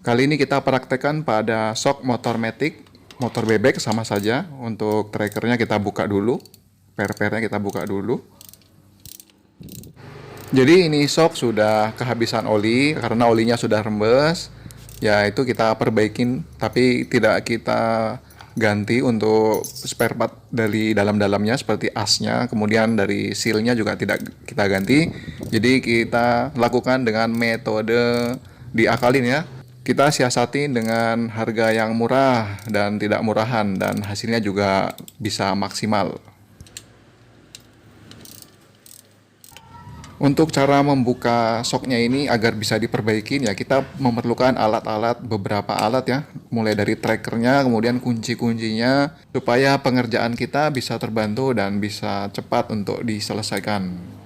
Kali ini kita praktekkan pada shock motor matic, motor bebek sama saja. Untuk trackernya kita buka dulu, per-pernya kita buka dulu. Jadi ini shock sudah kehabisan oli karena olinya sudah rembes. Ya itu kita perbaikin, tapi tidak kita ganti untuk spare part dari dalam-dalamnya seperti asnya, kemudian dari sealnya juga tidak kita ganti. Jadi kita lakukan dengan metode diakalin ya. Kita siasati dengan harga yang murah dan tidak murahan, dan hasilnya juga bisa maksimal. Untuk cara membuka shocknya ini agar bisa diperbaikin ya, kita memerlukan alat-alat, beberapa alat ya, mulai dari trackernya, kemudian kunci-kuncinya, supaya pengerjaan kita bisa terbantu dan bisa cepat untuk diselesaikan.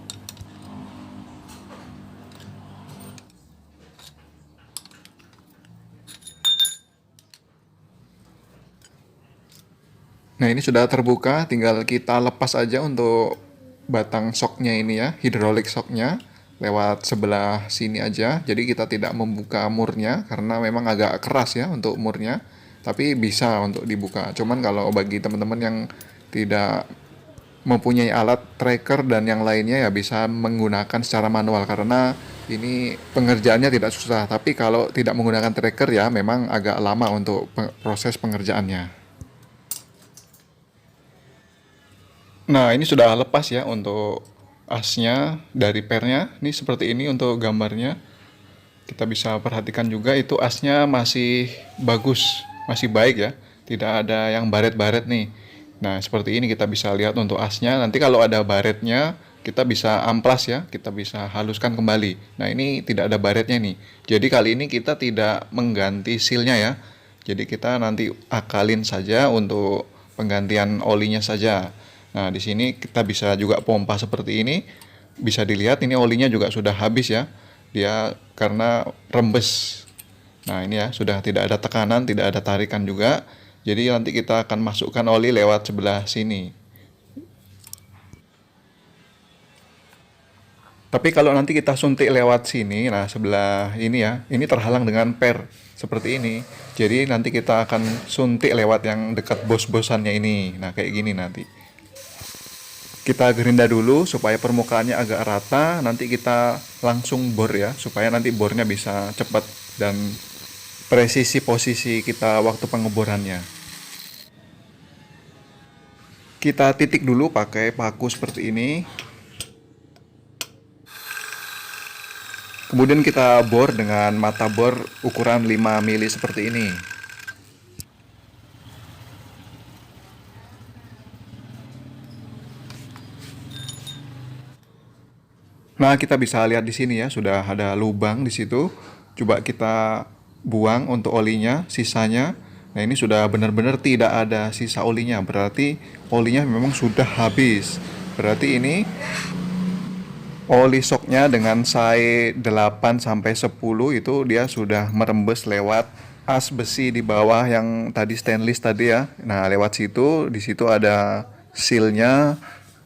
Nah ini sudah terbuka, tinggal kita lepas aja untuk batang shocknya ini ya, hidrolik shocknya lewat sebelah sini aja. Jadi kita tidak membuka murnya karena memang agak keras ya untuk murnya, tapi bisa untuk dibuka. Cuman kalau bagi teman-teman yang tidak mempunyai alat tracker dan yang lainnya ya bisa menggunakan secara manual karena ini pengerjaannya tidak susah. Tapi kalau tidak menggunakan tracker ya memang agak lama untuk proses pengerjaannya. Nah, ini sudah lepas ya untuk asnya dari pernya. Ini seperti ini untuk gambarnya. Kita bisa perhatikan juga itu asnya masih bagus, masih baik ya. Tidak ada yang baret-baret nih. Nah, seperti ini kita bisa lihat untuk asnya. Nanti kalau ada baretnya, kita bisa amplas ya, kita bisa haluskan kembali. Nah, ini tidak ada baretnya nih. Jadi kali ini kita tidak mengganti sealnya ya. Jadi kita nanti akalin saja untuk penggantian olinya saja. Nah, di sini kita bisa juga pompa seperti ini. Bisa dilihat ini olinya juga sudah habis ya. Dia karena rembes. Nah, ini ya sudah tidak ada tekanan, tidak ada tarikan juga. Jadi nanti kita akan masukkan oli lewat sebelah sini. Tapi kalau nanti kita suntik lewat sini, nah sebelah ini ya, ini terhalang dengan per seperti ini. Jadi nanti kita akan suntik lewat yang dekat bos-bosannya ini. Nah, kayak gini nanti. Kita gerinda dulu supaya permukaannya agak rata, nanti kita langsung bor ya, supaya nanti bornya bisa cepat dan presisi posisi kita waktu pengeborannya. Kita titik dulu pakai paku seperti ini. Kemudian kita bor dengan mata bor ukuran 5 mili seperti ini. Nah, kita bisa lihat di sini ya, sudah ada lubang di situ. Coba kita buang untuk olinya, sisanya. Nah, ini sudah benar-benar tidak ada sisa olinya. Berarti olinya memang sudah habis. Berarti ini oli shocknya dengan size 8 sampai 10 itu dia sudah merembes lewat as besi di bawah yang tadi stainless tadi ya. Nah, lewat situ, di situ ada sealnya.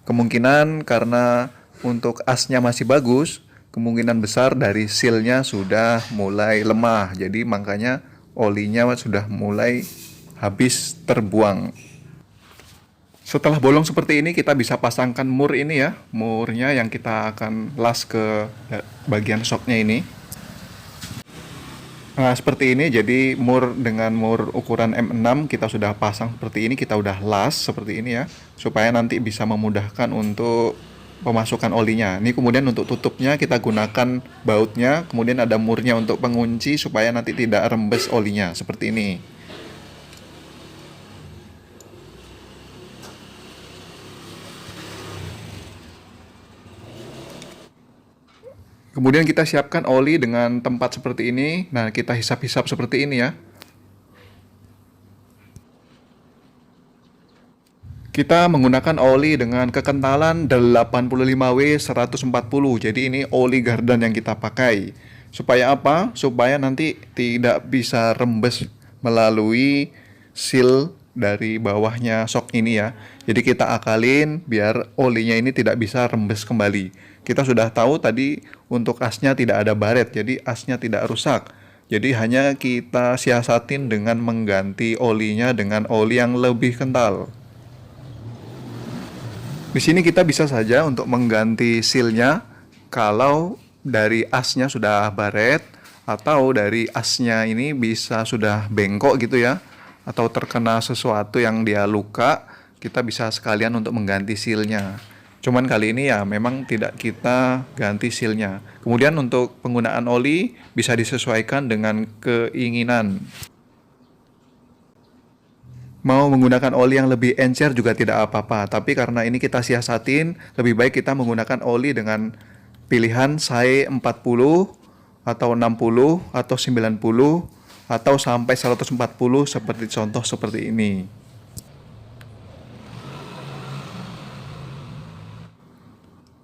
Kemungkinan karena untuk asnya masih bagus, kemungkinan besar dari sealnya sudah mulai lemah. Jadi makanya olinya sudah mulai habis terbuang. Setelah bolong seperti ini, kita bisa pasangkan mur ini ya, murnya yang kita akan las ke bagian shocknya ini. Nah, seperti ini, jadi mur dengan mur ukuran M6 kita sudah pasang seperti ini, kita udah las seperti ini ya, supaya nanti bisa memudahkan untuk pemasukan olinya. Ini kemudian untuk tutupnya kita gunakan bautnya, kemudian ada murnya untuk pengunci supaya nanti tidak rembes olinya, seperti ini. Kemudian kita siapkan oli dengan tempat seperti ini. Nah, kita hisap-hisap seperti ini ya. Kita menggunakan oli dengan kekentalan 85W 140. Jadi ini oli Gardan yang kita pakai. Supaya apa? Supaya nanti tidak bisa rembes melalui seal dari bawahnya shock ini ya. Jadi kita akalin biar olinya ini tidak bisa rembes kembali. Kita sudah tahu tadi untuk asnya tidak ada baret, jadi asnya tidak rusak. Jadi hanya kita siasatin dengan mengganti olinya dengan oli yang lebih kental. Di sini kita bisa saja untuk mengganti sealnya kalau dari asnya sudah baret atau dari asnya ini bisa sudah bengkok gitu ya, atau terkena sesuatu yang dia luka, kita bisa sekalian untuk mengganti sealnya. Cuman kali ini ya memang tidak kita ganti sealnya. Kemudian untuk penggunaan oli bisa disesuaikan dengan keinginan. Mau menggunakan oli yang lebih encer juga tidak apa-apa, tapi karena ini kita siasatin, lebih baik kita menggunakan oli dengan pilihan SAE 40 atau 60 atau 90 atau sampai 140 seperti contoh seperti ini.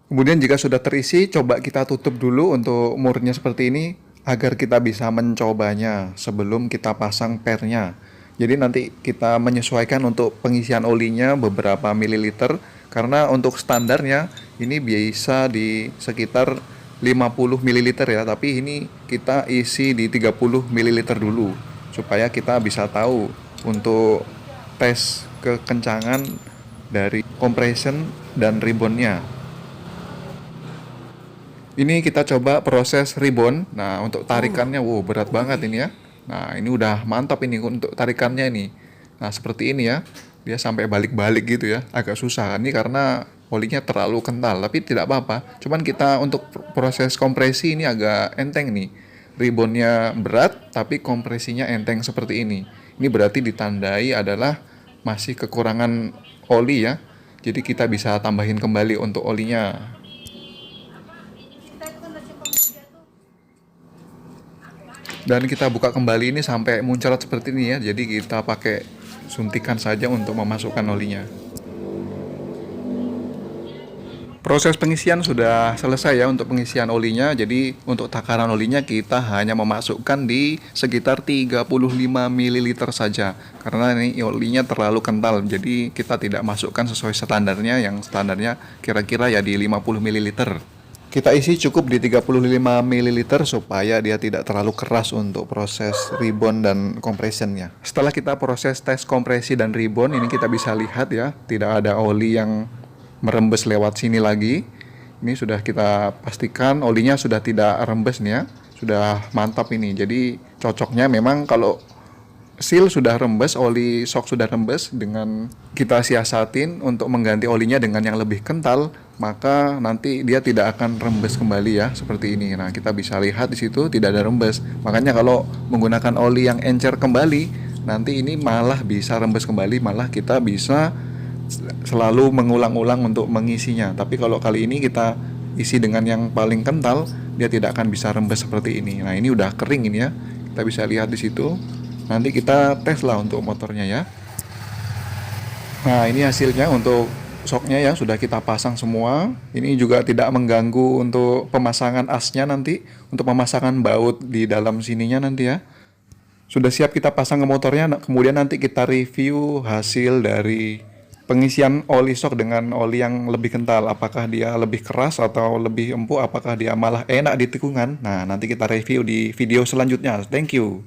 Kemudian jika sudah terisi, coba kita tutup dulu untuk murnya seperti ini agar kita bisa mencobanya sebelum kita pasang pernya. Jadi nanti kita menyesuaikan untuk pengisian olinya beberapa mililiter, karena untuk standarnya ini biasa di sekitar 50 mililiter ya, tapi ini kita isi di 30 mililiter dulu supaya kita bisa tahu untuk tes kekencangan dari compression dan reboundnya. Ini kita coba proses rebound. Nah, untuk tarikannya, wow, berat banget ini ya. Nah, ini udah mantap ini untuk tarikannya ini. Nah, seperti ini ya. Dia sampai balik-balik gitu ya. Agak susah. Ini karena olinya terlalu kental, tapi tidak apa-apa. Cuman kita untuk proses kompresi ini agak enteng nih. Reboundnya berat, tapi kompresinya enteng seperti ini. Ini berarti ditandai adalah masih kekurangan oli ya. Jadi kita bisa tambahin kembali untuk olinya. Dan kita buka kembali ini sampai muncrat seperti ini ya. Jadi kita pakai suntikan saja untuk memasukkan olinya. Proses pengisian sudah selesai ya untuk pengisian olinya. Jadi untuk takaran olinya kita hanya memasukkan di sekitar 35 ml saja. Karena ini olinya terlalu kental. Jadi kita tidak masukkan sesuai standarnya, yang standarnya kira-kira ya di 50 ml. Kita isi cukup di 35 ml supaya dia tidak terlalu keras untuk proses rebound dan compressionnya. Setelah kita proses tes kompresi dan rebound, ini kita bisa lihat ya, tidak ada oli yang merembes lewat sini lagi. Ini sudah kita pastikan olinya sudah tidak rembes nih ya, sudah mantap ini. Jadi cocoknya memang kalau seal sudah rembes, oli shock sudah rembes, dengan kita siasatin untuk mengganti olinya dengan yang lebih kental, maka nanti dia tidak akan rembes kembali ya, seperti ini. Nah, kita bisa lihat di situ tidak ada rembes. Makanya kalau menggunakan oli yang encer kembali, nanti ini malah bisa rembes kembali, malah kita bisa selalu mengulang-ulang untuk mengisinya. Tapi kalau kali ini kita isi dengan yang paling kental, dia tidak akan bisa rembes seperti ini. Nah, ini udah kering ini ya. Kita bisa lihat di situ. Nanti kita tes lah untuk motornya ya. Nah, ini hasilnya untuk shocknya ya, sudah kita pasang semua. Ini juga tidak mengganggu untuk pemasangan asnya nanti, untuk pemasangan baut di dalam sininya nanti ya. Sudah siap kita pasang ke motornya. Kemudian nanti kita review hasil dari pengisian oli shock dengan oli yang lebih kental. Apakah dia lebih keras atau lebih empuk, apakah dia malah enak di tikungan. Nah, nanti kita review di video selanjutnya. Thank you.